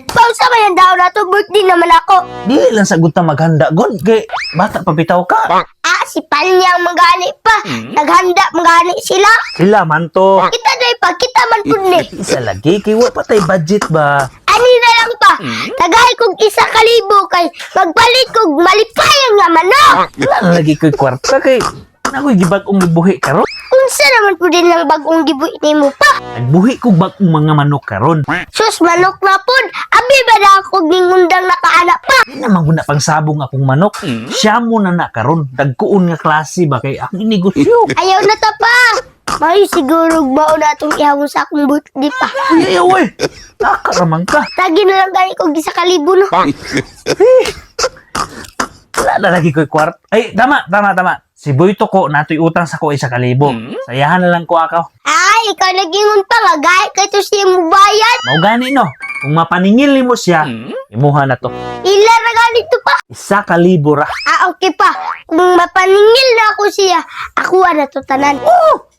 Pausa ba yan daw na to? Birthday naman ako. Di lang sagot na maghanda, God. Kay bata pa bitaw ka. Ah, si Palyang manggani pa. Naghanda manggani sila. Sila man to. Kita doy pa, kita man pud ni. Isa lagi, kay wa patay budget ba? Ani na lang pa. Tagay kog 1,000 kay magpalit kog malipayang nga manok. Wala lagi ko'y kwarta kay nakoy gibag-ong gibuhi karon. Unsa naman pud din lang bagong gibuhi nimo pa? Nagbuhi ko bag-ong mga manok karon. Sus manok na pud. Abi ba na ako gingundang nakaanak pa? Di naman guna pang sabong akong manok. Siya mo na karon. Dagkuon nga klase ba kay akong inegosyo. Ayaw na ta pa. May siguro mao na itong ihawon sa akong birthday pa. Ayaw eh. Nakaramang ka. Tagi na lang gani kog 1,000 no. Wala na lagi ko'y kwart. Ay, tama. Si Boy Toko natoy utang sa ko 1,000. Sayahan na lang ko ako. Ay, ikaw nagingon pa nga gahit kay to siya mo bayad. Mao gani no. Kung mapaningil mo siya, imuha na to. Ila na ganito pa. 1,000 ra. Ah, okay pa. Kung mapaningil na ako siya, ako na to tanan.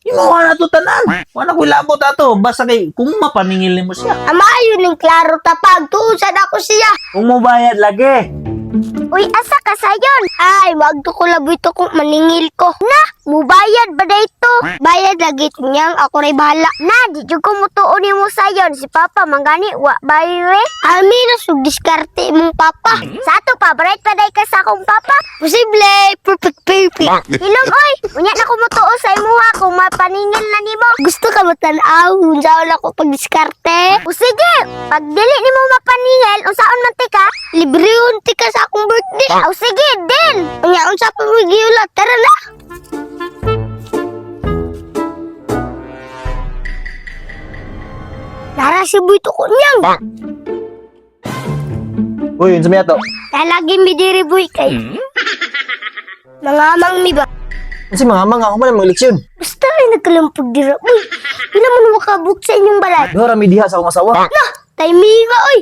Imuha na to tanan. Wala ko'y labot ato. Basta kay kung mapaningil mo siya. Amayo ng klaro tapag. Tuusan ako siya. Kung mo bayad lagi. Uy, asa ka sayon? Ay, magdo ko laboy to kung maningil ko. Na, mubayad ba dito? Bayad lagi niyang ako ray bahala. Na, di jud ko mutuon mo sayon. Si Papa manggani wa bayre. Ami na sug diskarte mong Papa. Sa ato pa, bright pa day ka sa akong Papa. Posible, perfect. Hilom oy, unya na ko mutuo sa imuha kung mapaningil na nimo. Gusto ka mo tan-aw, unsaon ako pag diskarte? O sige, pag dili nimo mapaningil, unsaon man tika? Libre unti ka sa akong birthday. O sige, din. Unya unsa pa mo giulat? Tara na. Nara si Buy to ko niyang. Uy, yun sa miyato. Lagi mi diri Buy kay. Nangamang mi ba? Kasi mga ako man ang mga leksyon. Basta rin nagkalampag dira. Uy, pila mo makabuk sa inyong balay. Doon rami diha sa akong asawa. Na, timing oy.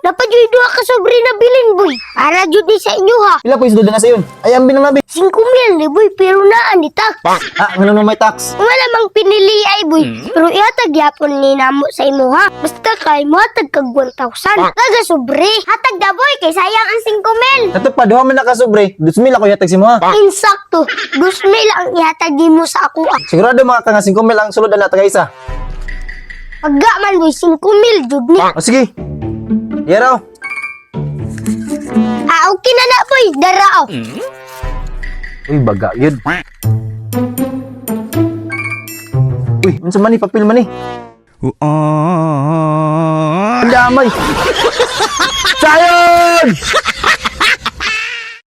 Dapat yung duha ka sobre na bilin, Boy. Para jud ni sa inyo ha. Pila po yung na sa yun. Ay, ambin ang nabi. 5 mil ni Boy, pero naan ni tax. Ah, ano naman may tax? Wala mang pinili ay Boy, pero ihatag yapon ni namo sa imo ha. Basta kay mo hatag kag 1,000. Taga sobre. Hatag da Boy, kay sayang ang 5 mil. Kato pa, duha man nakasobre. 2,000 ako yatag si mo ha. Insakto, 2 mil ang ihatag mo sa ako ah. Sigurado mga ka nga 5,000 ang sulod na taga isa. Pagga man Boy, 5 mil jud ni. O sige. Yaraw. Ah, okay na na Boy, darao. Uy, baga yun. Uy, unsa man ni papel man ni? Ang damay. Sayon!